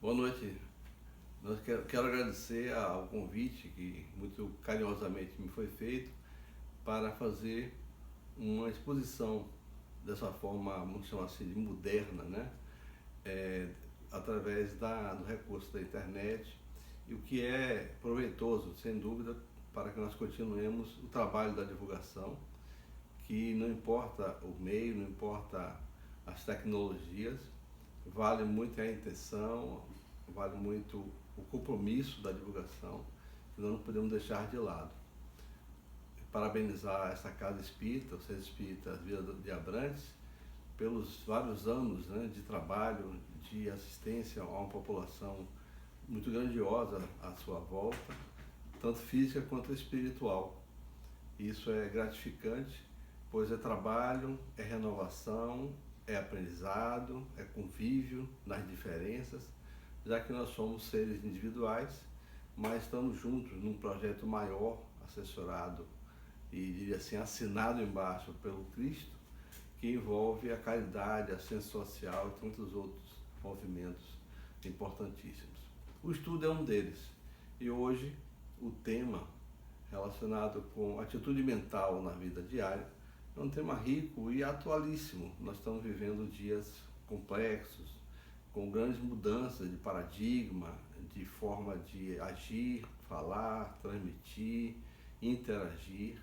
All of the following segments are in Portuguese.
Boa noite. Quero agradecer ao convite que muito carinhosamente me foi feito para fazer uma exposição dessa forma, vamos chamar assim, de moderna, né? É, Através do recurso da internet, e o que é proveitoso, sem dúvida, para que nós continuemos o trabalho da divulgação, que não importa o meio, não importa as tecnologias, vale muito a intenção, vale muito o compromisso da divulgação, que nós não podemos deixar de lado. Parabenizar essa Casa Espírita, o Centro Espírita Vila de Abrantes, pelos vários anos, né, de trabalho, de assistência a uma população muito grandiosa à sua volta, tanto física quanto espiritual. Isso é gratificante, pois é trabalho, é renovação, é aprendizado, é convívio nas diferenças, já que nós somos seres individuais, mas estamos juntos num projeto maior, assessorado e, diria assim, assinado embaixo pelo Cristo, que envolve a caridade, a ciência social e tantos outros movimentos importantíssimos. O estudo é um deles, e hoje o tema relacionado com atitude mental na vida diária é um tema rico e atualíssimo. Nós estamos vivendo dias complexos, com grandes mudanças de paradigma, de forma de agir, falar, transmitir, interagir,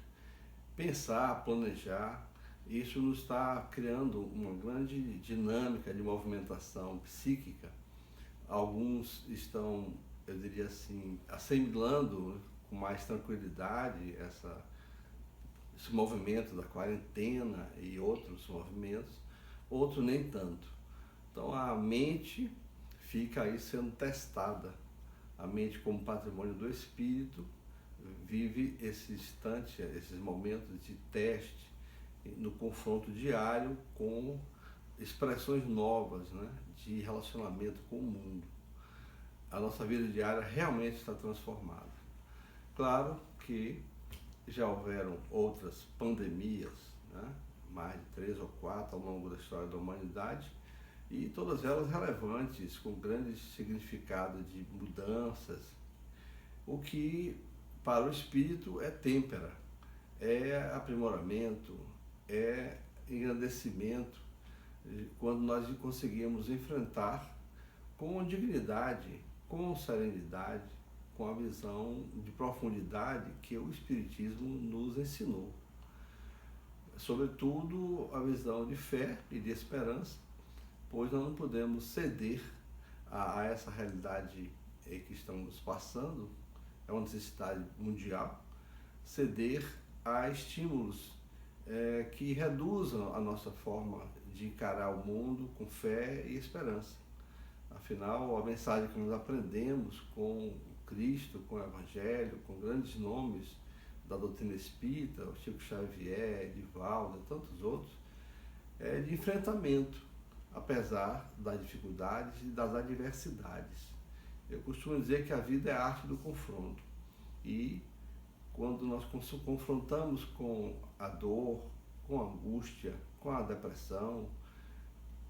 pensar, planejar. Isso nos está criando uma grande dinâmica de movimentação psíquica. Alguns estão, eu diria assim, assimilando com mais tranquilidade esse movimento da quarentena e outros movimentos, outros nem tanto. Então a mente fica aí sendo testada. A mente, como patrimônio do espírito, vive esse instante, esses momentos de teste, no confronto diário com expressões novas, né, de relacionamento com o mundo. A nossa vida diária realmente está transformada. Claro que já houveram outras pandemias, né, mais de 3 ou 4 ao longo da história da humanidade, e todas elas relevantes, com grandes significados de mudanças, o que para o espírito é têmpera, é aprimoramento, é engrandecimento, quando nós conseguimos enfrentar com dignidade, com serenidade, com a visão de profundidade que o Espiritismo nos ensinou. Sobretudo a visão de fé e de esperança, pois nós não podemos ceder a essa realidade que estamos passando, é uma necessidade mundial, ceder a estímulos que reduzam a nossa forma de encarar o mundo com fé e esperança. Afinal, a mensagem que nós aprendemos com Cristo, com o Evangelho, com grandes nomes da doutrina espírita, o Chico Xavier, Divaldo e tantos outros, é de enfrentamento, apesar das dificuldades e das adversidades. Eu costumo dizer que a vida é a arte do confronto, e quando nós confrontamos com a dor, com a angústia, com a depressão,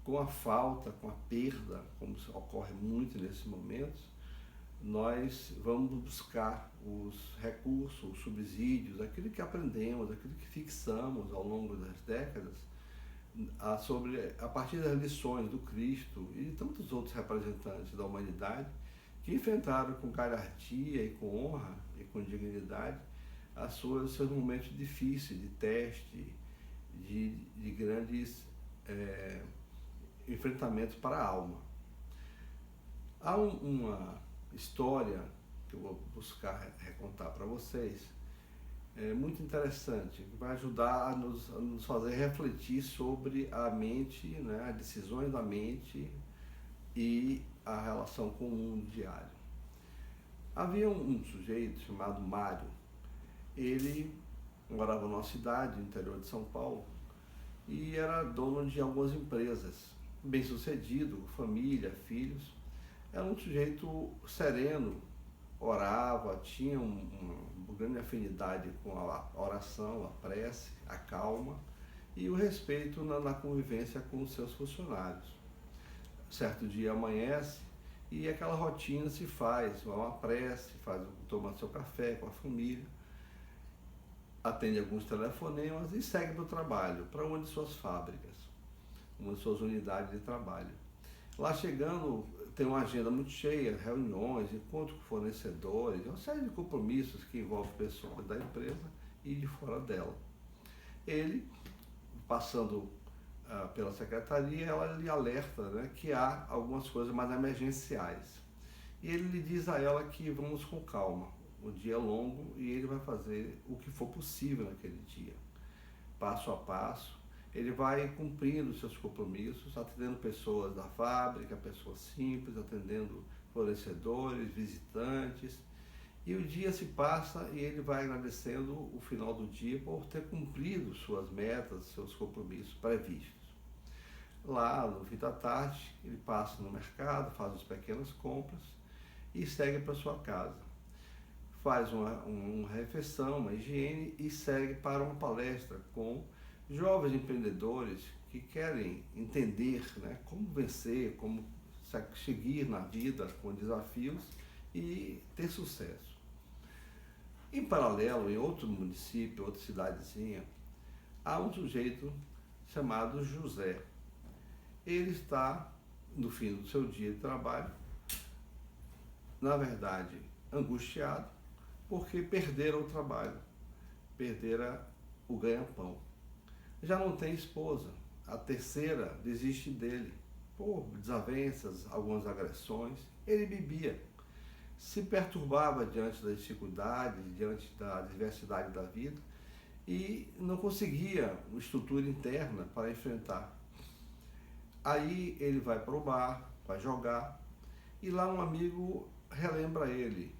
com a falta, com a perda, como ocorre muito nesses momentos, nós vamos buscar os recursos, os subsídios, aquilo que aprendemos, aquilo que fixamos ao longo das décadas, a partir das lições do Cristo e de tantos outros representantes da humanidade que enfrentaram com galhardia e com honra e com dignidade seus momentos difíceis, de teste, de grandes enfrentamentos para a alma. Há uma história que eu vou buscar recontar para vocês, muito interessante, que vai ajudar a nos fazer refletir sobre a mente, né, as decisões da mente e a relação com o mundo diário. Havia um sujeito chamado Mário. Ele morava numa cidade no interior de São Paulo e era dono de algumas empresas, bem sucedido, família, filhos. Era um sujeito sereno, orava, tinha uma grande afinidade com a oração, a prece, a calma e o respeito na convivência com os seus funcionários. Certo dia amanhece e aquela rotina se faz, uma prece, toma seu café com a família, atende alguns telefonemas e segue para o trabalho, para uma de suas fábricas, uma de suas unidades de trabalho. Lá chegando, tem uma agenda muito cheia, reuniões, encontros com fornecedores, uma série de compromissos que envolvem pessoas da empresa e de fora dela. Ele, passando pela secretaria, ela lhe alerta, né, que há algumas coisas mais emergenciais. E ele lhe diz a ela que vamos com calma, o dia é longo e ele vai fazer o que for possível naquele dia, passo a passo. Ele vai cumprindo seus compromissos, atendendo pessoas da fábrica, pessoas simples, atendendo fornecedores, visitantes. E o dia se passa e ele vai agradecendo o final do dia por ter cumprido suas metas, seus compromissos previstos. Lá, no fim da tarde, ele passa no mercado, faz as pequenas compras e segue para sua casa. Faz uma refeição, uma higiene e segue para uma palestra com jovens empreendedores que querem entender, né, como vencer, como seguir na vida com desafios e ter sucesso. Em paralelo, em outro município, outra cidadezinha, há um sujeito chamado José. Ele está no fim do seu dia de trabalho, na verdade, angustiado, porque perderam o trabalho, perderam o ganha-pão. Já não tem esposa, a terceira desiste dele, por desavenças, algumas agressões. Ele bebia, se perturbava diante das dificuldades, diante da diversidade da vida e não conseguia uma estrutura interna para enfrentar. Aí ele vai para o bar, vai jogar, e lá um amigo relembra ele: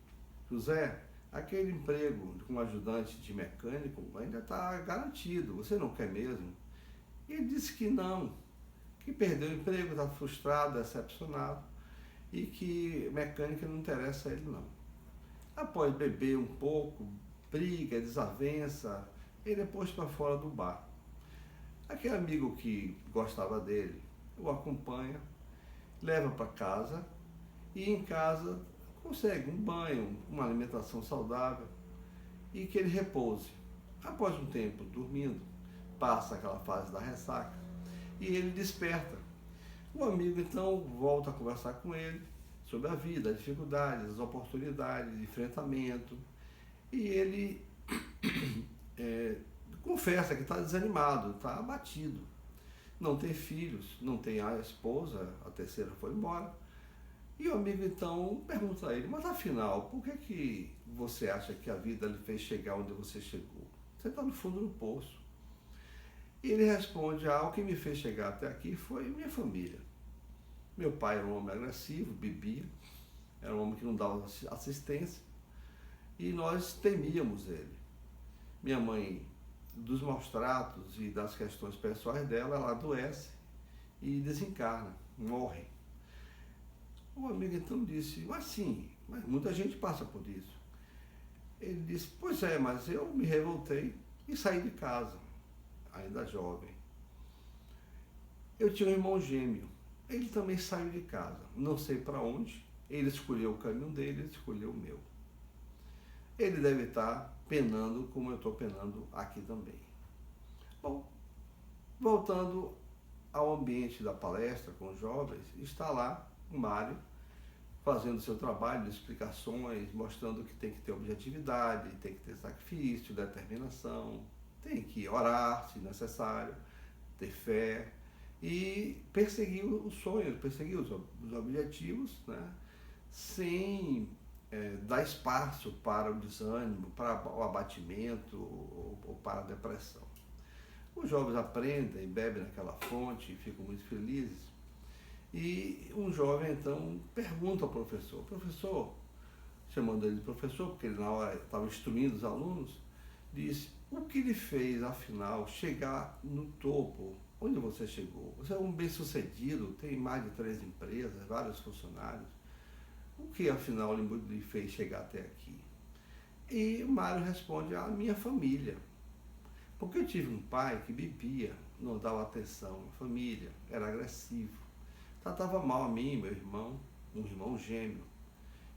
José, aquele emprego como ajudante de mecânico ainda está garantido, você não quer mesmo? E ele disse que não, que perdeu o emprego, está frustrado, decepcionado, e que mecânica não interessa a ele não. Após beber um pouco, briga, desavença, ele é posto para fora do bar. Aquele amigo que gostava dele o acompanha, leva para casa e em casa consegue um banho, uma alimentação saudável e que ele repouse. Após um tempo dormindo, passa aquela fase da ressaca e ele desperta. O amigo então volta a conversar com ele sobre a vida, as dificuldades, as oportunidades, enfrentamento, e ele confessa que está desanimado, está abatido. Não tem filhos, não tem a esposa, a terceira foi embora. E o amigo então pergunta a ele: mas afinal, por que você acha que a vida lhe fez chegar onde você chegou? Você está no fundo do poço. E ele responde: o que me fez chegar até aqui foi minha família. Meu pai era um homem agressivo, bebia, era um homem que não dava assistência e nós temíamos ele. Minha mãe, dos maus tratos e das questões pessoais dela, ela adoece e desencarna, morre. O amigo então disse: mas sim, mas muita gente passa por isso. Ele disse: pois é, mas eu me revoltei e saí de casa, ainda jovem. Eu tinha um irmão gêmeo, ele também saiu de casa, não sei para onde, ele escolheu o caminho dele, ele escolheu o meu. Ele deve estar penando como eu estou penando aqui também. Bom, voltando ao ambiente da palestra com os jovens, está lá o Mário fazendo seu trabalho de explicações, mostrando que tem que ter objetividade, tem que ter sacrifício, determinação, tem que orar se necessário, ter fé e perseguir os sonhos, perseguir os objetivos, né, sem dar espaço para o desânimo, para o abatimento ou para a depressão. Os jovens aprendem, bebem naquela fonte, ficam muito felizes. E um jovem então pergunta ao professor: professor, chamando ele de professor, porque ele na hora estava instruindo os alunos, disse: o que lhe fez afinal chegar no topo? Onde você chegou? Você é um bem-sucedido, tem mais de 3 empresas, vários funcionários. O que afinal lhe fez chegar até aqui? E o Mário responde: a minha família. Porque eu tive um pai que bebia, não dava atenção à família, era agressivo, tratava mal a mim, meu irmão. um irmão gêmeo.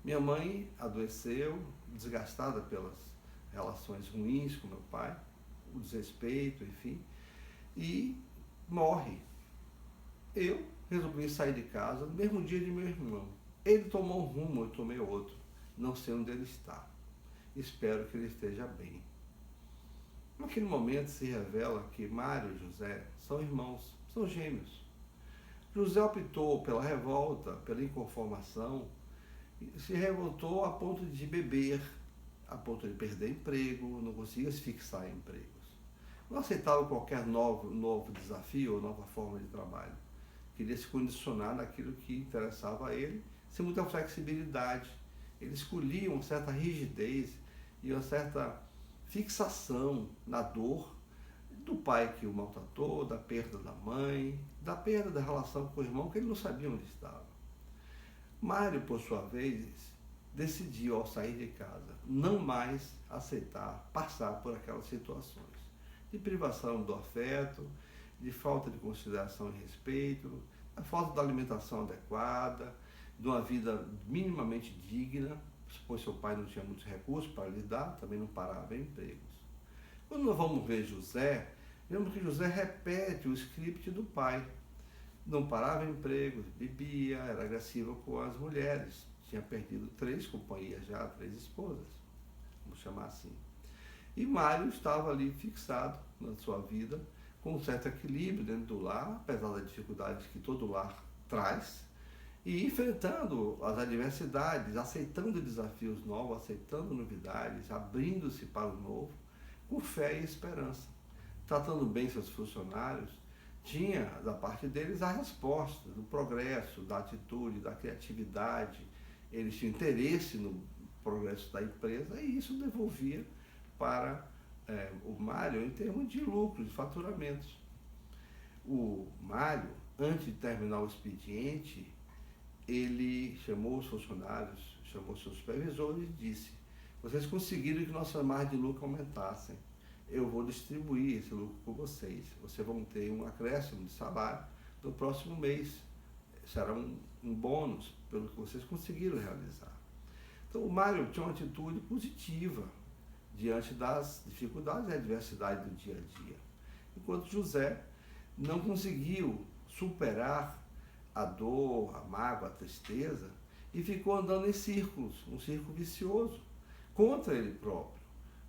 Minha mãe adoeceu, desgastada pelas relações ruins com meu pai, o desrespeito, enfim, e morre. Eu resolvi sair de casa no mesmo dia de meu irmão. Ele tomou um rumo, eu tomei outro. Não sei onde ele está. Espero que ele esteja bem. Naquele momento se revela que Mário e José são irmãos, são gêmeos. José optou pela revolta, pela inconformação, e se revoltou a ponto de beber, a ponto de perder emprego, não conseguia se fixar em empregos. Não aceitava qualquer novo desafio ou nova forma de trabalho. Queria se condicionar naquilo que interessava a ele, sem muita flexibilidade. Ele escolhia uma certa rigidez e uma certa fixação na dor do pai que o maltratou, da perda da mãe, da perda da relação com o irmão, que ele não sabia onde estava. Mário, por sua vez, decidiu, ao sair de casa, não mais aceitar passar por aquelas situações de privação do afeto, de falta de consideração e respeito, da falta da alimentação adequada, de uma vida minimamente digna, pois seu pai não tinha muitos recursos para lhe dar, também não parava em empregos. Quando nós vamos ver José, vemos que José repete o script do pai. Não parava em empregos, bebia, era agressivo com as mulheres. Tinha perdido 3 companhias já, 3 esposas, vamos chamar assim. E Mário estava ali fixado na sua vida, com um certo equilíbrio dentro do lar, apesar das dificuldades que todo lar traz, e enfrentando as adversidades, aceitando desafios novos, aceitando novidades, abrindo-se para o novo, com fé e esperança. Tratando bem seus funcionários, tinha da parte deles a resposta do progresso, da atitude, da criatividade. Eles tinham interesse no progresso da empresa e isso devolvia para o Mário em termos de lucros, de faturamentos. O Mário, antes de terminar o expediente, ele chamou os funcionários, chamou seus supervisores e disse: vocês conseguiram que nossas margens de lucro aumentassem. Eu vou distribuir esse lucro com vocês. Vocês vão ter um acréscimo de salário no próximo mês. Será um bônus pelo que vocês conseguiram realizar. Então o Mário tinha uma atitude positiva diante das dificuldades e adversidades do dia a dia. Enquanto José não conseguiu superar a dor, a mágoa, a tristeza, e ficou andando em círculos, um círculo vicioso, contra ele próprio,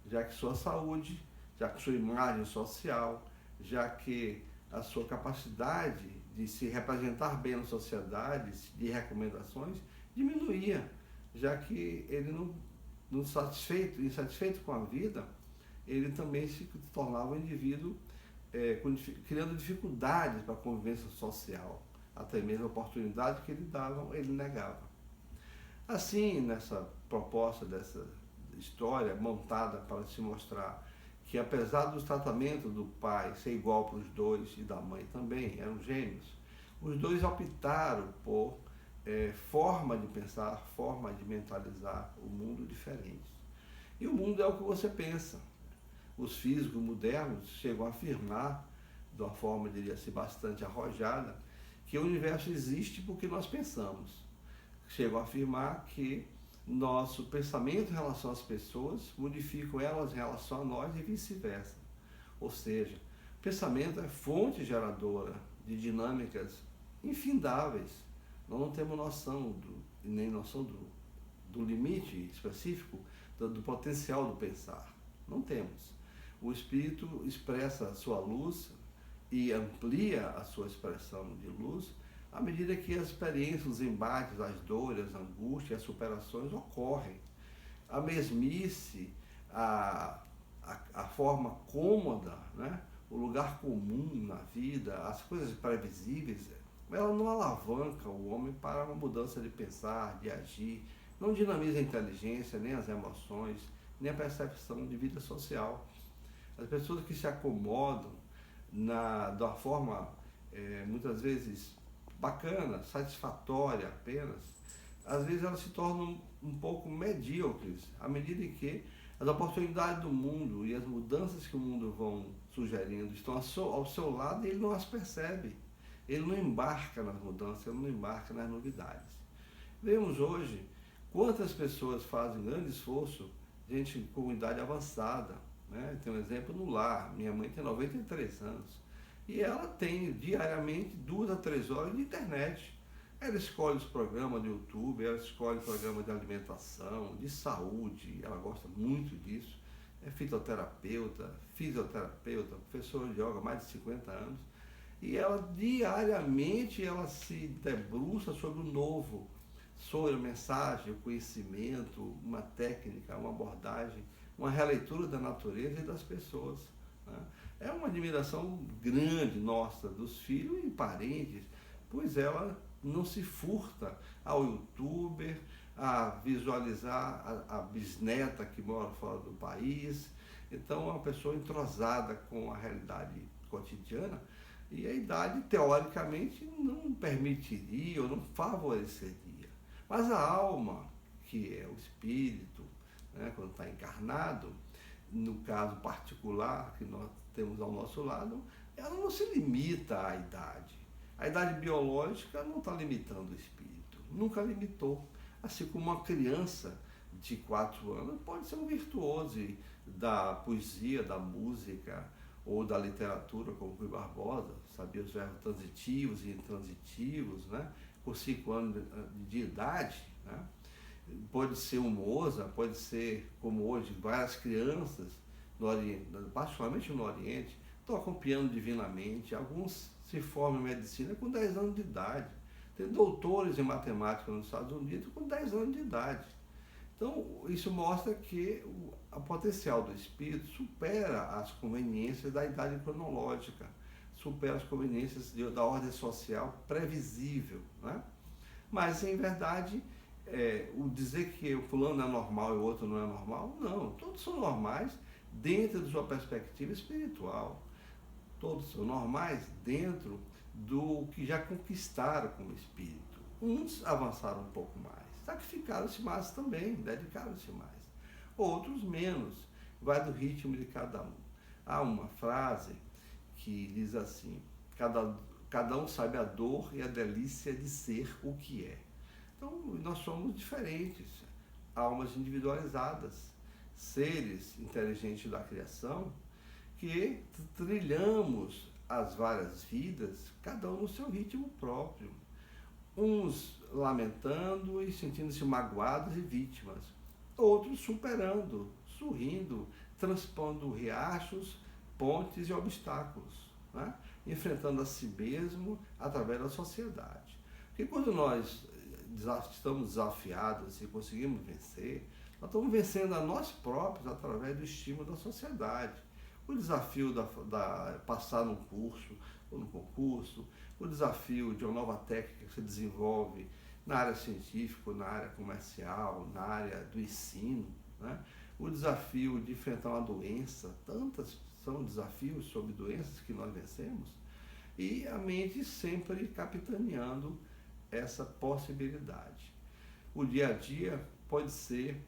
já que sua saúde, já que sua imagem social, já que a sua capacidade de se representar bem na sociedade, de recomendações, diminuía, já que ele não insatisfeito com a vida, ele também se tornava um indivíduo criando dificuldades para a convivência social, até mesmo a oportunidade que ele dava, ele negava. Assim, nessa proposta dessa história montada para se mostrar que, apesar do tratamento do pai ser igual para os dois e da mãe também, eram gêmeos, os dois optaram por forma de pensar, forma de mentalizar o mundo diferente. E o mundo é o que você pensa. Os físicos modernos chegam a afirmar, de uma forma, diria-se, bastante arrojada, que o universo existe porque nós pensamos. Chegam a afirmar que nosso pensamento em relação às pessoas modificam elas em relação a nós e vice-versa. Ou seja, o pensamento é fonte geradora de dinâmicas infindáveis. Nós não temos noção nem noção do limite específico do potencial do pensar. Não temos. O espírito expressa a sua luz e amplia a sua expressão de luz à medida que as experiências, os embates, as dores, as angústias, as superações ocorrem. A mesmice, a forma cômoda, né? O lugar comum na vida, as coisas previsíveis, ela não alavanca o homem para uma mudança de pensar, de agir, não dinamiza a inteligência, nem as emoções, nem a percepção de vida social. As pessoas que se acomodam de uma forma muitas vezes bacana, satisfatória apenas, às vezes elas se tornam um pouco medíocres, à medida que as oportunidades do mundo e as mudanças que o mundo vão sugerindo estão ao seu lado e ele não as percebe. Ele não embarca nas mudanças, ele não embarca nas novidades. Vemos hoje quantas pessoas fazem grande esforço, gente com idade avançada, né? Tem um exemplo no lar, minha mãe tem 93 anos, e ela tem diariamente 2 a 3 horas de internet. Ela escolhe os programas do YouTube, ela escolhe programas de alimentação, de saúde, ela gosta muito disso. É fitoterapeuta, fisioterapeuta, professora de yoga há mais de 50 anos. E ela diariamente ela se debruça sobre o novo, sobre a mensagem, o conhecimento, uma técnica, uma abordagem, uma releitura da natureza e das pessoas, né? É uma admiração grande nossa dos filhos e parentes, pois ela não se furta ao youtuber, a visualizar a bisneta que mora fora do país. Então é uma pessoa entrosada com a realidade cotidiana, e a idade teoricamente não permitiria ou não favoreceria. Mas a alma, que é o espírito, né, quando está encarnado, no caso particular que nós temos ao nosso lado, ela não se limita à idade. A idade biológica não está limitando o espírito, nunca limitou. Assim como uma criança de 4 anos pode ser um virtuoso da poesia, da música ou da literatura, como Rui Barbosa, sabia os verbos transitivos e intransitivos, né? Com 5 anos de idade, né? Pode ser um Mozart, pode ser, como hoje, várias crianças, no Oriente, particularmente no Oriente, tocam piano divinamente. Alguns se formam em medicina com 10 anos de idade. Tem doutores em matemática nos Estados Unidos com 10 anos de idade. Então, isso mostra que o potencial do espírito supera as conveniências da idade cronológica, supera as conveniências da ordem social previsível, né? Mas, em verdade, o dizer que o fulano é normal e o outro não é normal, não. Todos são normais dentro de sua perspectiva espiritual. Todos são normais dentro do que já conquistaram como espírito. Uns avançaram um pouco mais, sacrificaram-se mais também, dedicaram-se mais. Outros menos, vai do ritmo de cada um. Há uma frase que diz assim: cada um sabe a dor e a delícia de ser o que é. Então, nós somos diferentes, almas individualizadas, seres inteligentes da criação, que trilhamos as várias vidas, cada um no seu ritmo próprio. Uns lamentando e sentindo-se magoados e vítimas, outros superando, sorrindo, transpondo riachos, pontes e obstáculos, né? Enfrentando a si mesmo através da sociedade. Porque quando nós estamos desafiados e conseguimos vencer, nós estamos vencendo a nós próprios através do estímulo da sociedade. O desafio da passar num curso ou num concurso, o desafio de uma nova técnica que se desenvolve na área científica, na área comercial, na área do ensino, né? O desafio de enfrentar uma doença, tantas são desafios sobre doenças que nós vencemos, e a mente sempre capitaneando essa possibilidade. O dia a dia pode ser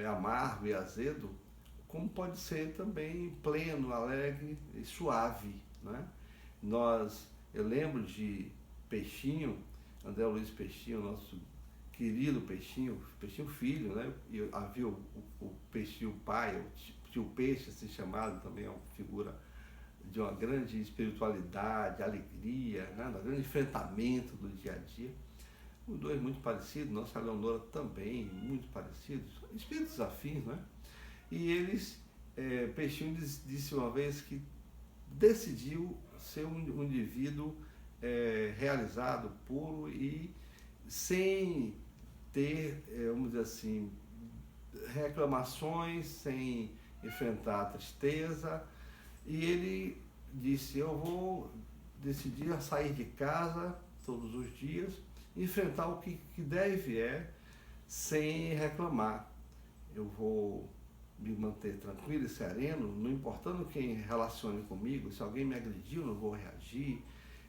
amargo e azedo, como pode ser também pleno, alegre e suave, né? Eu lembro de Peixinho, André Luiz Peixinho, nosso querido Peixinho, Peixinho filho, né? E havia o Peixinho pai, o tio Peixe, assim chamado, também é uma figura de uma grande espiritualidade, alegria, né? Um grande enfrentamento do dia a dia. Os dois muito parecidos, nossa Leonora também, muito parecidos, espíritos afins, né? E Peixinho disse uma vez que decidiu ser um indivíduo realizado, puro e sem ter, vamos dizer assim, reclamações, sem enfrentar a tristeza. E ele disse: eu vou decidir a sair de casa todos os dias, enfrentar o que der e vier, sem reclamar. Eu vou me manter tranquilo e sereno, não importando quem relacione comigo. Se alguém me agrediu, eu não vou reagir.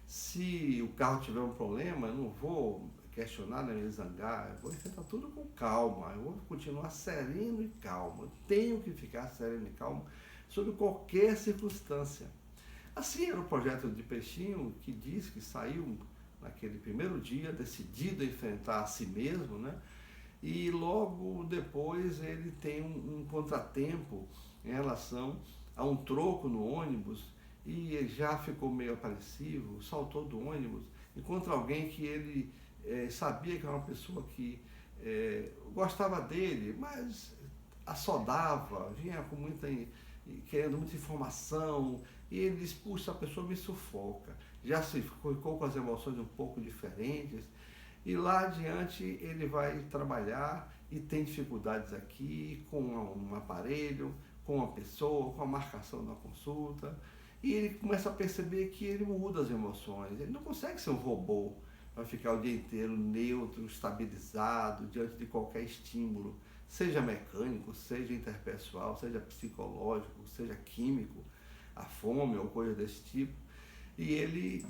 Se o carro tiver um problema, eu não vou questionar nem me zangar. Eu vou enfrentar tudo com calma. Eu vou continuar sereno e calmo. Eu tenho que ficar sereno e calmo sob qualquer circunstância. Assim era o projeto de Peixinho, que diz que saiu naquele primeiro dia, decidido a enfrentar a si mesmo, né? E logo depois ele tem um contratempo em relação a um troco no ônibus e ele já ficou meio apreensivo, saltou do ônibus, encontra alguém que ele sabia que era uma pessoa que gostava dele, mas assodava, vinha com querendo muita informação, e ele diz, puxa, a pessoa me sufoca. Já se ficou com as emoções um pouco diferentes, e lá adiante ele vai trabalhar e tem dificuldades aqui com um aparelho, com uma pessoa, com a marcação da consulta, e ele começa a perceber que ele muda as emoções, ele não consegue ser um robô para ficar o dia inteiro neutro, estabilizado, diante de qualquer estímulo, seja mecânico, seja interpessoal, seja psicológico, seja químico, a fome ou coisa desse tipo. E ele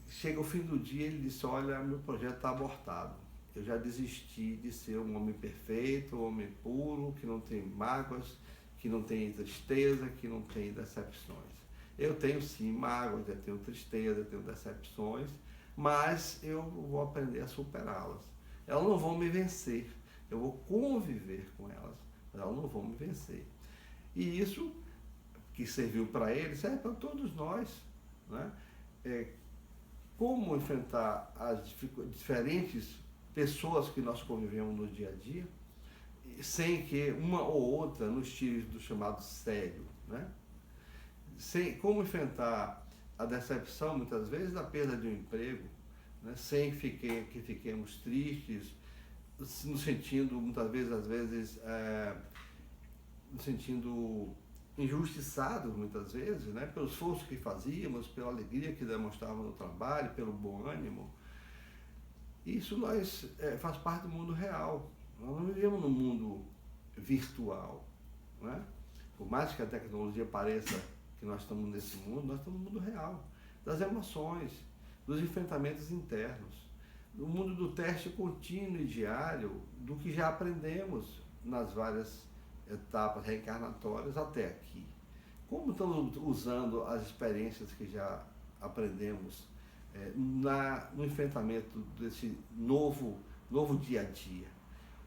chega ao fim do dia e ele diz, olha, meu projeto está abortado. Eu já desisti de ser um homem perfeito, um homem puro, que não tem mágoas, que não tem tristeza, que não tem decepções. Eu tenho sim mágoas, eu tenho tristeza, eu tenho decepções, mas eu vou aprender a superá-las. Elas não vão me vencer, eu vou conviver com elas, mas elas não vão me vencer. E isso que serviu para ele serve para todos nós, né? Como enfrentar as diferentes pessoas que nós convivemos no dia a dia, sem que uma ou outra nos tire do chamado sério, né? Como enfrentar a decepção, muitas vezes, da perda de um emprego, né? Sem que fiquemos tristes, nos sentindo, muitas vezes, nos sentindo injustiçados, muitas vezes, né? Pelo esforço que fazíamos, pela alegria que demonstrávamos no trabalho, pelo bom ânimo. Isso faz parte do mundo real. Nós não vivemos num mundo virtual, né? Por mais que a tecnologia pareça que nós estamos nesse mundo, nós estamos no mundo real, das emoções, dos enfrentamentos internos, no mundo do teste contínuo e diário do que já aprendemos nas várias etapas reencarnatórias até aqui. Como estamos usando as experiências que já aprendemos no enfrentamento desse novo dia a dia?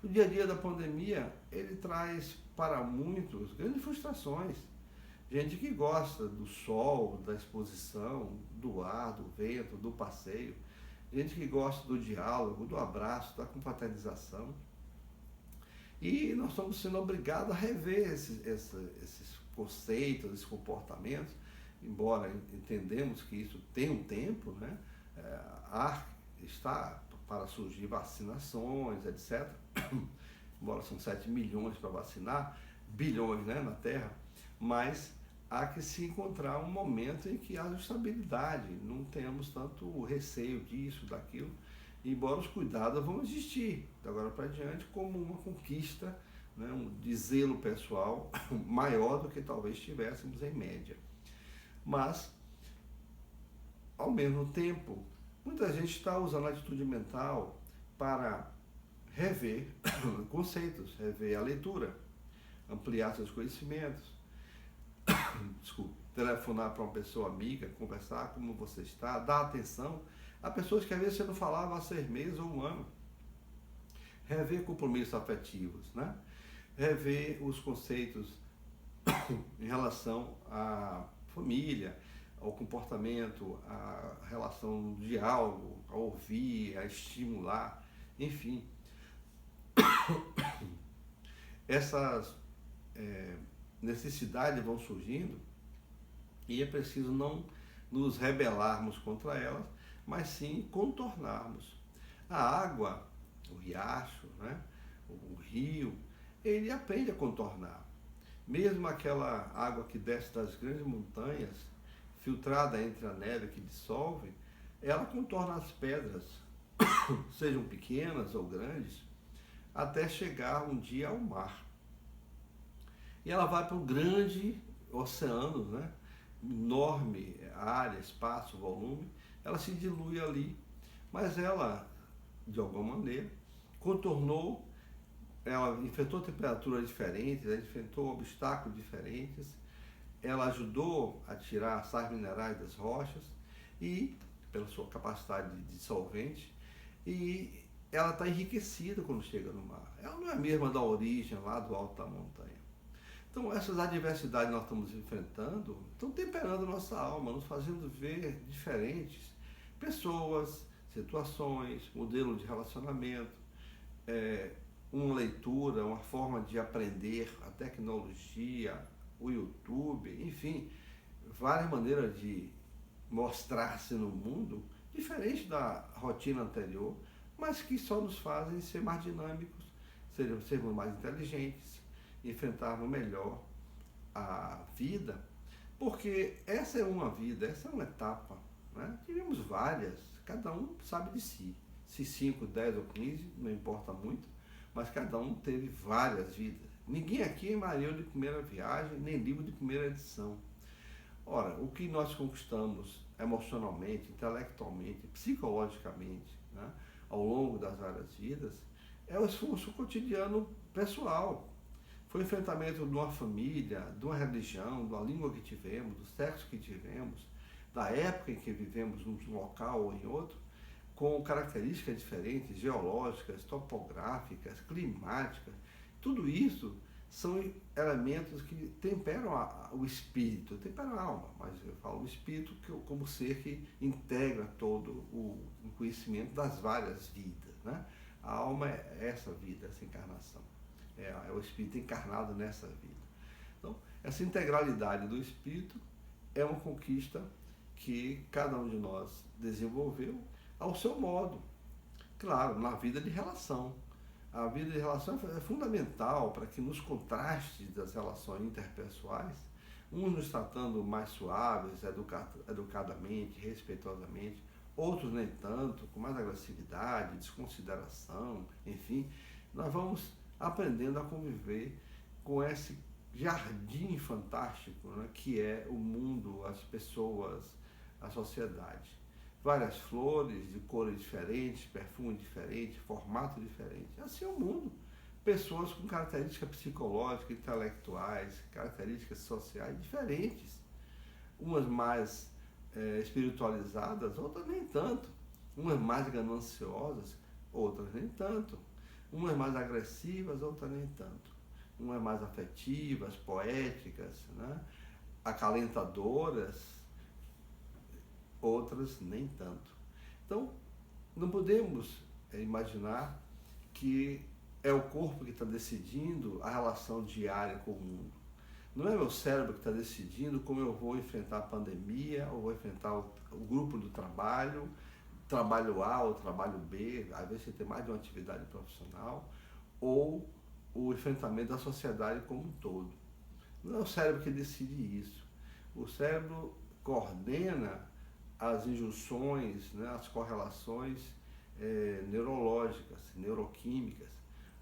O dia a dia da pandemia, ele traz para muitos grandes frustrações. Gente que gosta do sol, da exposição, do ar, do vento, do passeio. Gente que gosta do diálogo, do abraço, da confraternização. E nós estamos sendo obrigados a rever esses conceitos, esses comportamentos, embora entendemos que isso tem um tempo, né? Está para surgir vacinações, etc. Embora são 7 milhões para vacinar, bilhões, né, na Terra, mas há que se encontrar um momento em que haja estabilidade, não tenhamos tanto receio disso, daquilo, embora os cuidados vão existir, de agora para diante, como uma conquista, né, de zelo pessoal maior do que talvez tivéssemos em média. Mas, ao mesmo tempo, muita gente está usando a atitude mental para rever conceitos, rever a leitura, ampliar seus conhecimentos, telefonar para uma pessoa amiga, conversar como você está, dar atenção a pessoas que às vezes você não falava há 6 meses ou 1 ano. Rever compromissos afetivos, né? Rever os conceitos em relação à família, ao comportamento, à relação do diálogo, a ouvir, a estimular, enfim. Essas necessidades vão surgindo e é preciso não nos rebelarmos contra elas, mas sim contornarmos. A água, o riacho, né? O rio, ele aprende a contornar. Mesmo aquela água que desce das grandes montanhas, filtrada entre a neve que dissolve, ela contorna as pedras, sejam pequenas ou grandes, até chegar um dia ao mar. E ela vai para um grande oceano, né? Enorme área, espaço, volume, ela se dilui ali, mas ela, de alguma maneira, contornou, ela enfrentou temperaturas diferentes, ela enfrentou obstáculos diferentes, ela ajudou a tirar sais minerais das rochas e pela sua capacidade de solvente, e ela está enriquecida quando chega no mar. Ela não é a mesma da origem, lá do alto da montanha. Então, essas adversidades que nós estamos enfrentando estão temperando nossa alma, nos fazendo ver diferentes pessoas, situações, modelo de relacionamento, uma leitura, uma forma de aprender, a tecnologia, o YouTube, enfim, várias maneiras de mostrar-se no mundo, diferente da rotina anterior, mas que só nos fazem ser mais dinâmicos, sermos mais inteligentes, enfrentarmos melhor a vida, porque essa é uma vida, essa é uma etapa, né? Tivemos várias, cada um sabe de si, se 5, 10 ou 15, não importa muito, mas cada um teve várias vidas. Ninguém aqui é Marinho de primeira viagem, nem livro de primeira edição. Ora, o que nós conquistamos emocionalmente, intelectualmente, psicologicamente, né, ao longo das várias vidas, é o esforço cotidiano pessoal. Foi o enfrentamento de uma família, de uma religião, da língua que tivemos, do sexo que tivemos, da época em que vivemos num local ou em outro, com características diferentes, geológicas, topográficas, climáticas. Tudo isso são elementos que temperam o espírito, temperam a alma, mas eu falo o espírito como ser que integra todo o conhecimento das várias vidas, né? A alma é essa vida, essa encarnação, é o espírito encarnado nessa vida. Então, essa integralidade do espírito é uma conquista que cada um de nós desenvolveu ao seu modo, claro, na vida de relação. A vida de relação é fundamental para que nos contrastes das relações interpessoais, uns nos tratando mais suaves, educadamente, respeitosamente, outros nem tanto, com mais agressividade, desconsideração, enfim, nós vamos aprendendo a conviver com esse jardim fantástico, né, que é o mundo, as pessoas, a sociedade. Várias flores de cores diferentes, perfume diferente, formato diferente. Assim é o mundo. Pessoas com características psicológicas, intelectuais, características sociais diferentes. Umas mais espiritualizadas, outras nem tanto. Umas mais gananciosas, outras nem tanto. Umas mais agressivas, outras nem tanto. Umas mais afetivas, poéticas, né? Acalentadoras, outras nem tanto. Então, não podemos imaginar que é o corpo que está decidindo a relação diária com o mundo. Não é meu cérebro que está decidindo como eu vou enfrentar a pandemia, ou vou enfrentar o grupo do trabalho A ou trabalho B, às vezes você tem mais de uma atividade profissional, ou o enfrentamento da sociedade como um todo. Não é o cérebro que decide isso. O cérebro coordena as injunções, né, as correlações neurológicas, neuroquímicas,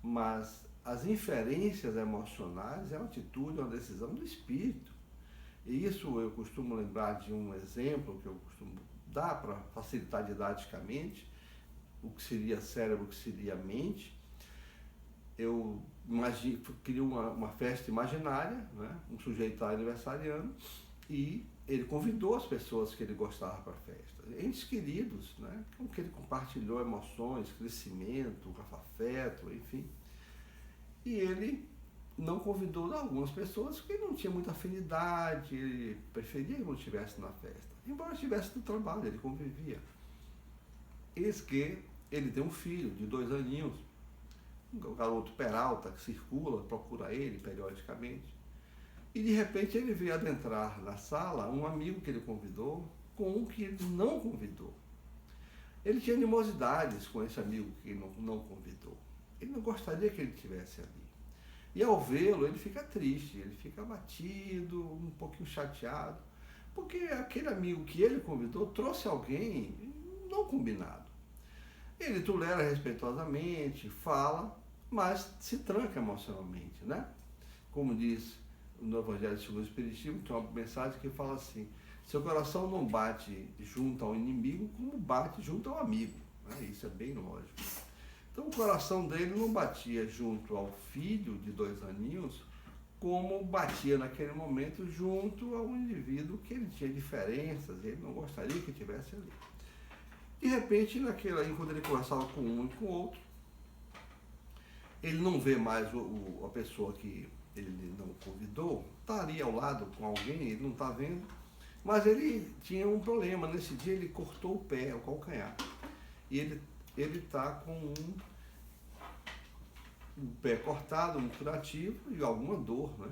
mas as inferências emocionais é uma atitude, uma decisão do espírito. E isso eu costumo lembrar de um exemplo que eu costumo dar para facilitar didaticamente o que seria cérebro, o que seria mente. Eu queria uma festa imaginária, né, um sujeito está aniversariando, e ele convidou as pessoas que ele gostava para a festa, entes queridos, né, com que ele compartilhou emoções, crescimento, afeto, enfim. E ele não convidou algumas pessoas porque não tinha muita afinidade, ele preferia que não estivesse na festa. Embora estivesse no trabalho, ele convivia. Eis que ele tem um filho de 2 aninhos, um garoto Peralta, que circula, procura ele periodicamente. E de repente ele veio adentrar na sala um amigo que ele convidou com um que ele não convidou. Ele tinha animosidades com esse amigo que ele não convidou. Ele não gostaria que ele estivesse ali. E ao vê-lo, ele fica triste, ele fica abatido, um pouquinho chateado, porque aquele amigo que ele convidou trouxe alguém não combinado. Ele tolera respeitosamente, fala, mas se tranca emocionalmente, né? Como diz no Evangelho segundo o Espiritismo, tem uma mensagem que fala assim: seu coração não bate junto ao inimigo como bate junto ao amigo. Né? Isso é bem lógico. Então o coração dele não batia junto ao filho de 2 aninhos como batia naquele momento junto ao indivíduo que ele tinha diferenças, ele não gostaria que estivesse ali. De repente, enquanto ele conversava com um e com o outro, ele não vê mais a pessoa que ele não convidou, está ali ao lado com alguém, ele não está vendo, mas ele tinha um problema. Nesse dia ele cortou o pé, o calcanhar, e ele está com um pé cortado, um curativo e alguma dor, né?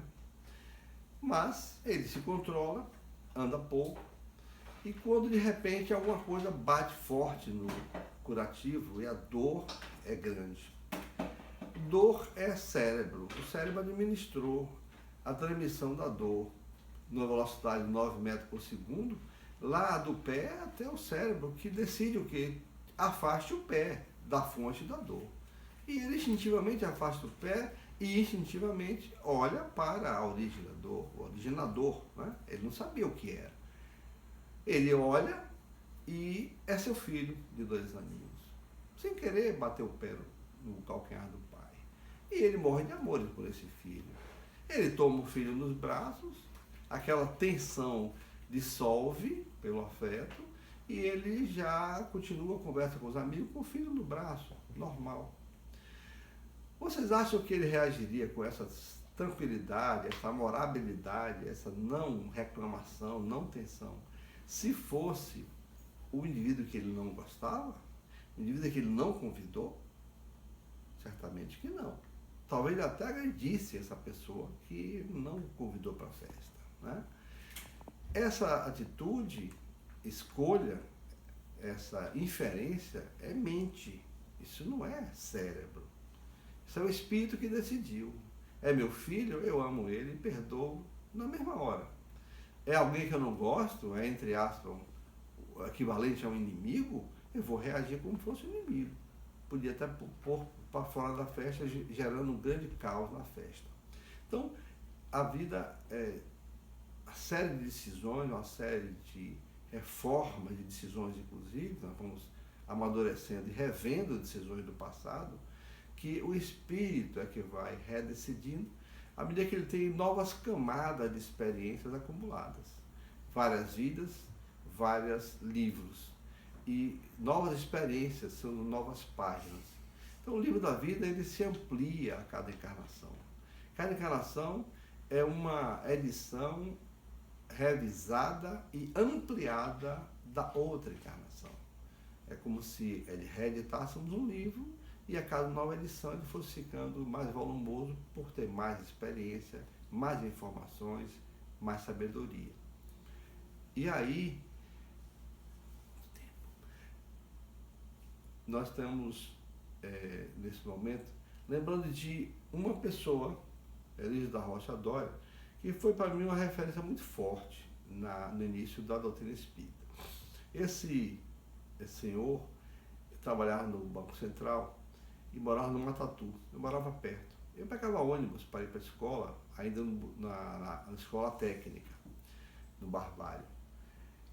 Mas ele se controla, anda pouco, e quando de repente alguma coisa bate forte no curativo e a dor é grande. Dor é cérebro. O cérebro administrou a transmissão da dor numa velocidade de 9 metros por segundo, lá do pé até o cérebro, que decide o quê? Afaste o pé da fonte da dor. E ele instintivamente afasta o pé e instintivamente olha para a origem da dor, o originador, né? Ele não sabia o que era. Ele olha e é seu filho de 2 aninhos. Sem querer, bateu o pé no calcanhar do pai. E ele morre de amor por esse filho. Ele toma o filho nos braços, aquela tensão dissolve pelo afeto e ele já continua a conversa com os amigos com o filho no braço, normal. Vocês acham que ele reagiria com essa tranquilidade, essa amorabilidade, essa não reclamação, não tensão, se fosse o indivíduo que ele não gostava, o indivíduo que ele não convidou? Certamente que não. Talvez ele até agredisse essa pessoa que não convidou para a festa, né? Essa atitude, escolha, essa inferência é mente. Isso não é cérebro. Isso é o espírito que decidiu. É meu filho, eu amo ele e perdoo na mesma hora. É alguém que eu não gosto, é, entre aspas, o equivalente a um inimigo, eu vou reagir como se fosse um inimigo. Podia até pôr para fora da festa, gerando um grande caos na festa. Então, a vida é a série de decisões, uma série de reformas de decisões, inclusive, nós vamos amadurecendo e revendo decisões do passado, que o espírito é que vai redecidindo à medida que ele tem novas camadas de experiências acumuladas. Várias vidas, vários livros. E novas experiências são novas páginas. Então o livro da vida ele se amplia a cada encarnação. Cada encarnação é uma edição revisada e ampliada da outra encarnação. É como se reeditássemos um livro e a cada nova edição ele fosse ficando mais volumoso por ter mais experiência, mais informações, mais sabedoria. E aí, nós estamos, nesse momento, lembrando de uma pessoa, Elísio da Rocha Dória, que foi para mim uma referência muito forte no início da doutrina espírita. Esse senhor trabalhava no Banco Central e morava no Matatu. Eu morava perto. Eu pegava ônibus para ir para a escola, ainda na escola técnica, no Barbalho.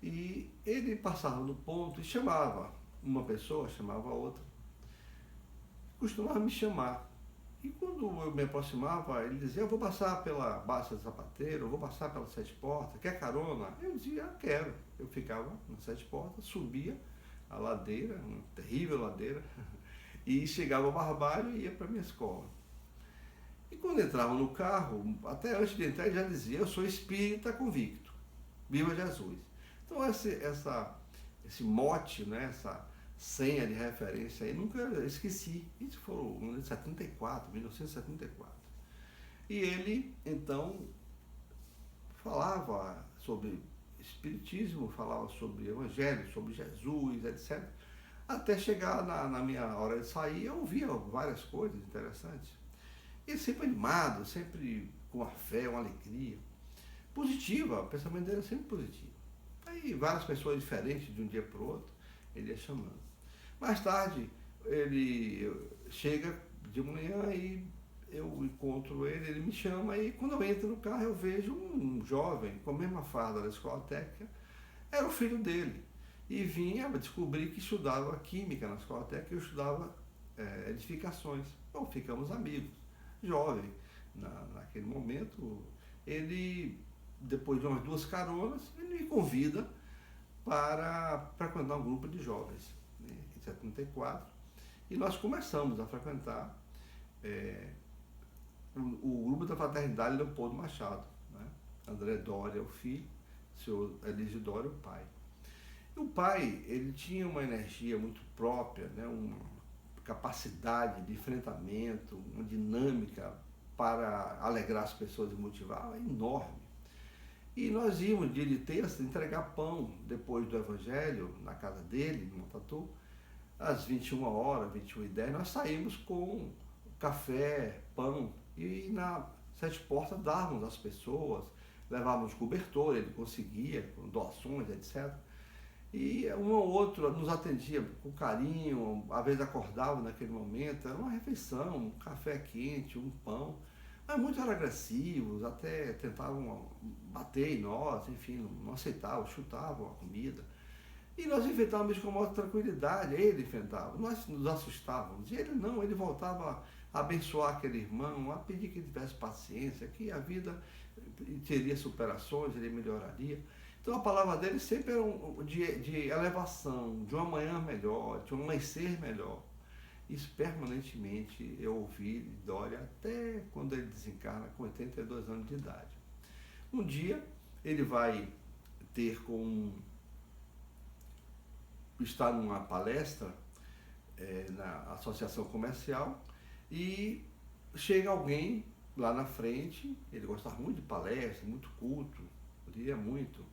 E ele passava no ponto e chamava uma pessoa, chamava outra. Costumava me chamar. E quando eu me aproximava, ele dizia, eu vou passar pela Baixa do Sapateiro, eu vou passar pelas 7 Portas, quer carona? Eu dizia, quero. Eu ficava nas 7 Portas, subia a ladeira, uma terrível ladeira, e chegava ao Barbalho e ia para a minha escola. E quando entrava no carro, até antes de entrar, ele já dizia, eu sou espírita convicto, viva Jesus. Então esse mote, né, essa senha de referência aí, nunca esqueci. Isso foi em 1974. E ele, então, falava sobre espiritismo, falava sobre evangelho, sobre Jesus, etc. Até chegar na minha hora de sair, eu ouvia várias coisas interessantes. E sempre animado, sempre com a fé, uma alegria. Positiva, o pensamento dele é sempre positivo. Aí várias pessoas diferentes de um dia para o outro, ele ia chamando. Mais tarde, ele chega de manhã e eu encontro ele, ele me chama e quando eu entro no carro eu vejo um jovem com a mesma farda da escola técnica, era o filho dele. E vinha descobrir que estudava química na escola técnica e eu estudava edificações. Bom, ficamos amigos. Jovem, naquele momento, ele, depois de umas 2 caronas, ele me convida para frequentar um grupo de jovens. 1974, e nós começamos a frequentar o grupo da Fraternidade Leopoldo Machado, né? André Doria, o filho, o senhor Elísio Doria, o pai. E o pai, ele tinha uma energia muito própria, né? Uma capacidade de enfrentamento, uma dinâmica para alegrar as pessoas e motivar enorme. E nós íamos, dia de terça, entregar pão depois do Evangelho, na casa dele, em Montatu, às 21 horas, 21h10, nós saímos com café, pão, e na Sete Portas dávamos às pessoas, levávamos cobertor, ele conseguia, com doações, etc. E um ou outro nos atendia com carinho, às vezes acordava naquele momento, era uma refeição, um café quente, um pão, mas muitos eram agressivos, até tentavam bater em nós, enfim, não aceitavam, chutavam a comida. E nós enfrentávamos com maior tranquilidade, ele enfrentava, nós nos assustávamos, e ele não, ele voltava a abençoar aquele irmão, a pedir que ele tivesse paciência, que a vida teria superações, ele melhoraria. Então a palavra dele sempre era de elevação, de uma manhã melhor, de um amanhecer melhor. Isso permanentemente eu ouvi Doria até quando ele desencarna com 82 anos de idade. Um dia ele vai estar numa palestra na associação comercial e chega alguém lá na frente, ele gostava muito de palestra, muito culto, lia muito.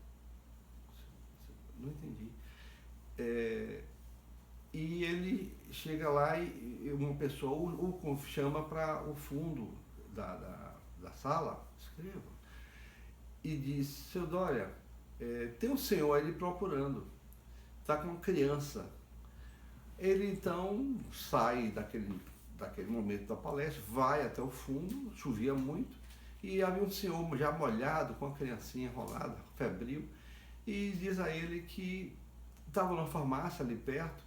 Não entendi. E ele chega lá e uma pessoa o chama para o fundo da sala, escreva, e diz: seu Doria, tem um senhor aí procurando, está com uma criança. Ele então sai daquele momento da palestra, vai até o fundo, chovia muito, e havia um senhor já molhado, com a criancinha enrolada, febril, e diz a ele que estava numa farmácia ali perto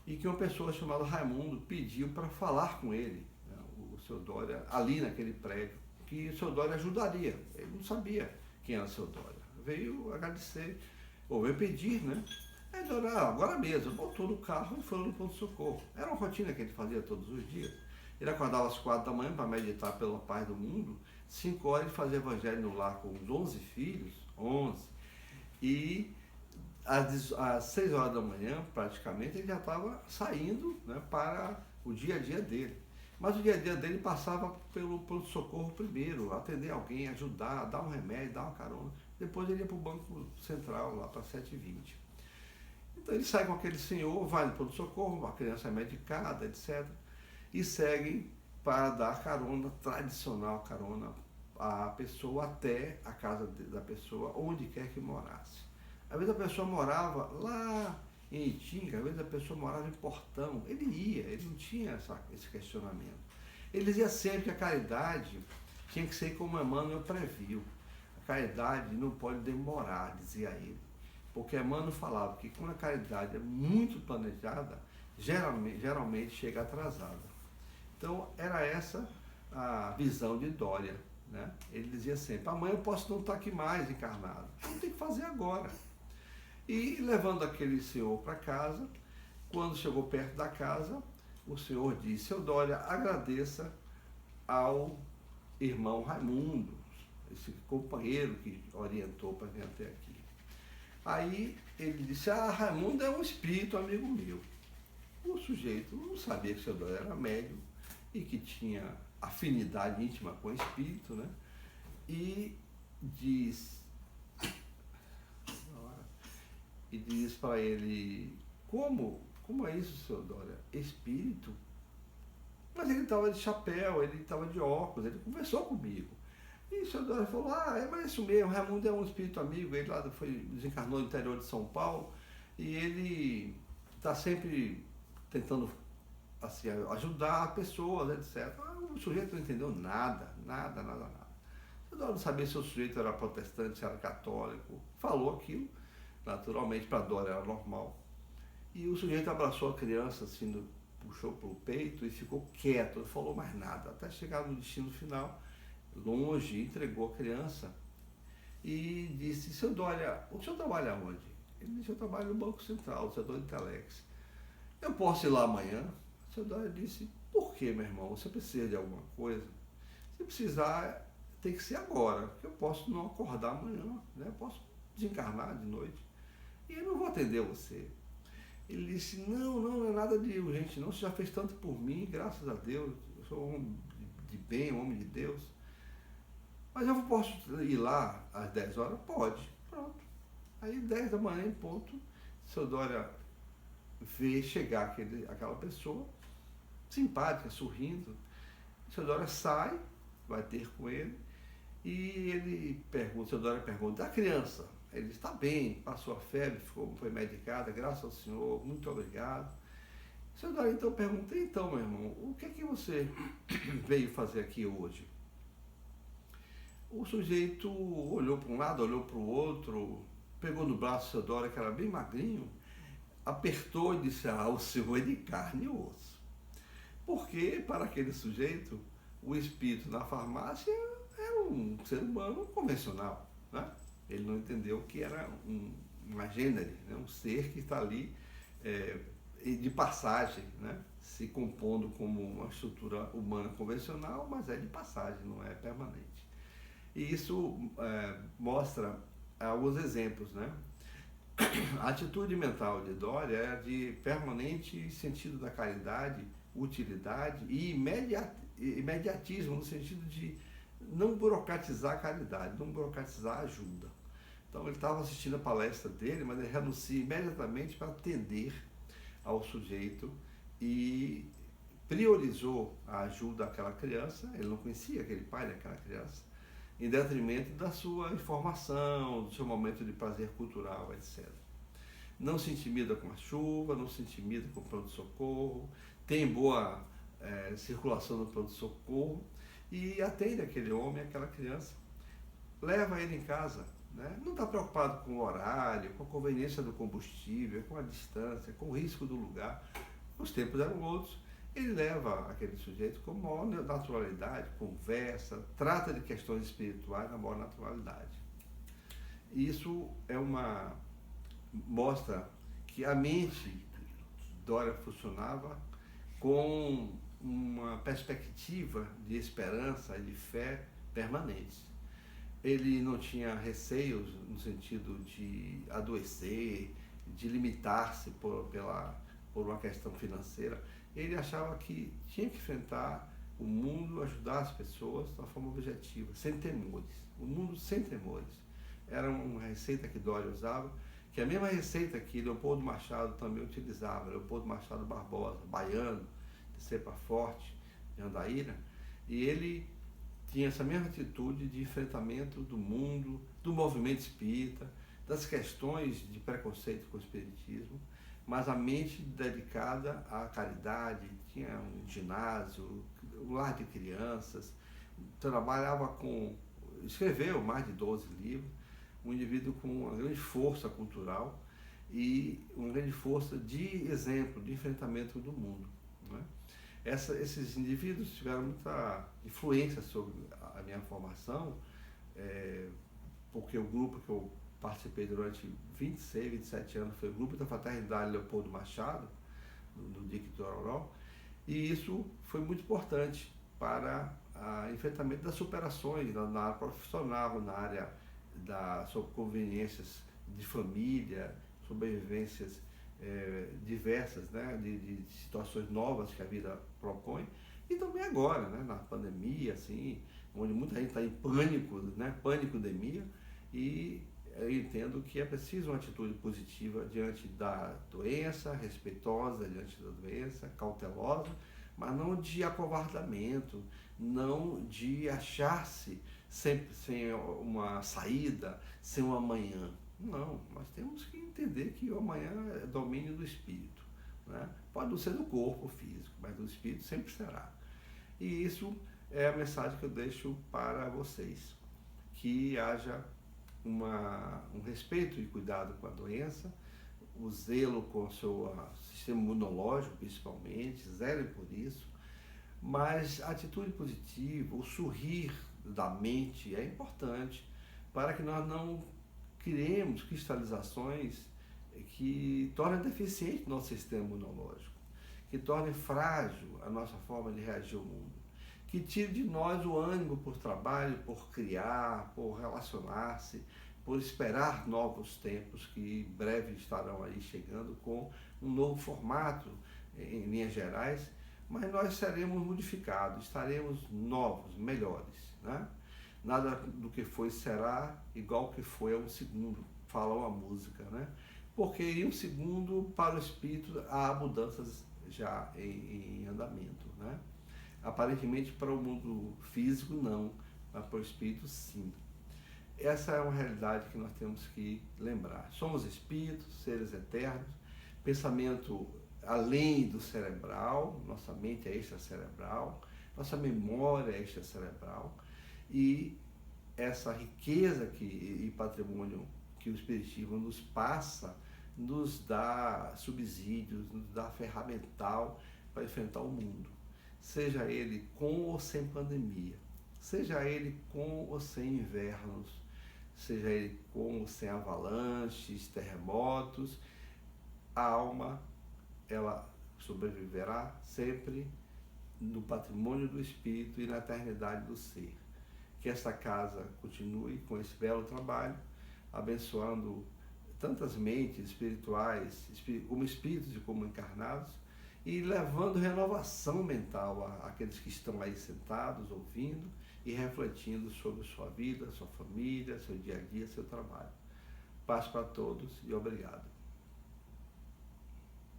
e que uma pessoa chamada Raimundo pediu para falar com ele, né, o seu Doria, ali naquele prédio, que o seu Doria ajudaria. Ele não sabia quem era o seu Doria. Veio agradecer, ou veio pedir, né? Aí Doria, agora mesmo, voltou no carro e foi no pronto-socorro. Era uma rotina que ele fazia todos os dias. Ele acordava às 4 da manhã para meditar pela paz do mundo, 5 horas ele fazia evangelho no lar com os 11 filhos, 11. E às 6 horas da manhã, praticamente, ele já estava saindo, né, para o dia a dia dele. Mas o dia a dia dele passava pelo pronto-socorro primeiro, atender alguém, ajudar, dar um remédio, dar uma carona. Depois ele ia para o Banco Central, lá para 7h20. Então ele sai com aquele senhor, vai no pronto-socorro, a criança é medicada, etc. E seguem para dar carona, tradicional carona, a pessoa até a casa da pessoa, onde quer que morasse. Às vezes a pessoa morava lá em Itinga, às vezes a pessoa morava em Portão. Ele ia, ele não tinha esse questionamento. Ele dizia sempre que a caridade tinha que ser como Emmanuel previu. A caridade não pode demorar, dizia ele. Porque Emmanuel falava que quando a caridade é muito planejada, geralmente chega atrasada. Então era essa a visão de Doria, né? Ele dizia sempre: amanhã eu posso não estar aqui mais encarnado, não tem que fazer agora. E levando aquele senhor para casa, quando chegou perto da casa, o senhor disse: seu Doria, agradeça ao irmão Raimundo, esse companheiro que orientou para vir até aqui. Aí ele disse: Raimundo é um espírito amigo meu. O sujeito não sabia que o seu Doria era médium e que tinha afinidade íntima com o espírito, né? E diz para ele: como é isso, seu Doria? Espírito? Mas ele estava de chapéu, ele estava de óculos, ele conversou comigo. E o seu Doria falou: mas é isso mesmo, Raimundo é um espírito amigo, ele lá desencarnou no interior de São Paulo e ele está sempre tentando assim, ajudar pessoas, etc. O sujeito não entendeu nada. O seu Doria não sabia se o sujeito era protestante, se era católico, falou aquilo, naturalmente para Doria era normal. E o sujeito abraçou a criança, assim, puxou para o peito e ficou quieto, não falou mais nada, até chegar no destino final. Longe, entregou a criança e disse: seu Doria, o senhor trabalha onde? Ele disse: eu trabalho no Banco Central, no setor de Telex. eu posso ir lá amanhã? A senhora Dória disse, por que, meu irmão? Você precisa de alguma coisa? Se precisar, tem que ser agora, porque eu posso não acordar amanhã, né? Eu posso desencarnar de noite e eu não vou atender você. Ele disse, não é nada de urgente não, você já fez tanto por mim, graças a Deus, eu sou um homem de bem, um homem de Deus, mas eu posso ir lá às 10 horas? Pode, pronto. Aí 10 da manhã em ponto, o seu Dória vê chegar aquela pessoa, simpática, sorrindo, o seu Dória sai, vai ter com ele, e ele pergunta, o seu Dória pergunta, a criança? Ele está bem, passou a febre, foi medicada, graças ao Senhor, muito obrigado. O seu Dória então pergunta, então, meu irmão, o que é que você veio fazer aqui hoje? O sujeito olhou para um lado, olhou para o outro, pegou no braço do seu Dória, que era bem magrinho, apertou e disse, o senhor é de carne e osso. Porque, para aquele sujeito, o espírito na farmácia era um ser humano convencional, né? Ele não entendeu que era uma gênere, né? Um ser que está ali de passagem, né? Se compondo como uma estrutura humana convencional, mas é de passagem, não é permanente. E isso mostra alguns exemplos, né? A atitude mental de Dória é de permanente sentido da caridade, utilidade e imediatismo, no sentido de não burocratizar a caridade, não burocratizar a ajuda. Então ele estava assistindo a palestra dele, mas ele renuncia imediatamente para atender ao sujeito e priorizou a ajuda àquela criança, ele não conhecia aquele pai daquela criança, em detrimento da sua informação, do seu momento de prazer cultural, etc. Não se intimida com a chuva, não se intimida com o pronto-socorro, tem boa circulação no pronto-socorro e atende aquele homem, aquela criança, leva ele em casa, né? Não está preocupado com o horário, com a conveniência do combustível, com a distância, com o risco do lugar. Os tempos eram outros. Ele leva aquele sujeito com maior naturalidade, conversa, trata de questões espirituais na maior naturalidade. E isso mostra que a mente Dória funcionava com uma perspectiva de esperança e de fé permanentes. Ele não tinha receios no sentido de adoecer, de limitar-se por uma questão financeira. Ele achava que tinha que enfrentar o mundo, ajudar as pessoas de uma forma objetiva, sem temores. O mundo sem temores. Era uma receita que Dória usava, que é a mesma receita que Leopoldo Machado também utilizava. Leopoldo Machado Barbosa, baiano, de cepa forte, de Andaíra, e ele tinha essa mesma atitude de enfrentamento do mundo, do movimento espírita, das questões de preconceito com o espiritismo, mas a mente dedicada à caridade, tinha um ginásio, um lar de crianças, escreveu mais de 12 livros, um indivíduo com uma grande força cultural e uma grande força de exemplo, de enfrentamento do mundo, né? Esses indivíduos tiveram muita influência sobre a minha formação, porque o grupo que eu participei durante 26, 27 anos foi o grupo da Fraternidade Leopoldo Machado, do Dique do Ororó, e isso foi muito importante para o enfrentamento das superações na área profissional, na área sobre conveniências de família, sobrevivências diversas, né, de situações novas que a vida propõe, e também agora, né, na pandemia, assim, onde muita gente está em pânico, né, panicodemia, e eu entendo que é preciso uma atitude positiva diante da doença, respeitosa diante da doença, cautelosa, mas não de acovardamento, não de achar-se sempre sem uma saída, sem um amanhã. Não, nós temos que entender que o amanhã é domínio do espírito, né? Pode não ser do corpo físico, mas do espírito sempre será. E isso é a mensagem que eu deixo para vocês, que haja um respeito e cuidado com a doença, o zelo com o seu sistema imunológico, principalmente, zelem por isso, mas a atitude positiva, o sorrir da mente é importante para que nós não criemos cristalizações que torna deficiente o nosso sistema imunológico, que torne frágil a nossa forma de reagir ao mundo, que tire de nós o ânimo por trabalho, por criar, por relacionar-se, por esperar novos tempos que em breve estarão aí chegando com um novo formato em linhas gerais, mas nós seremos modificados, estaremos novos, melhores, né? Nada do que foi será igual que foi a um segundo, fala uma música, né? Porque em um segundo, para o espírito, há mudanças já em andamento, né? Aparentemente para o mundo físico não, mas para o espírito sim. Essa é uma realidade que nós temos que lembrar. Somos espíritos, seres eternos, pensamento além do cerebral, nossa mente é extracerebral, nossa memória é extracerebral, e essa riqueza e patrimônio que o Espiritismo nos passa, nos dá subsídios, nos dá ferramental para enfrentar o mundo, seja ele com ou sem pandemia, seja ele com ou sem invernos, seja ele com ou sem avalanches, terremotos, a alma, ela sobreviverá sempre no patrimônio do Espírito e na eternidade do ser. Que esta casa continue com esse belo trabalho, abençoando tantas mentes espirituais, como espíritos e como encarnados, e levando renovação mental àqueles que estão aí sentados, ouvindo e refletindo sobre sua vida, sua família, seu dia a dia, seu trabalho. Paz para todos e obrigado.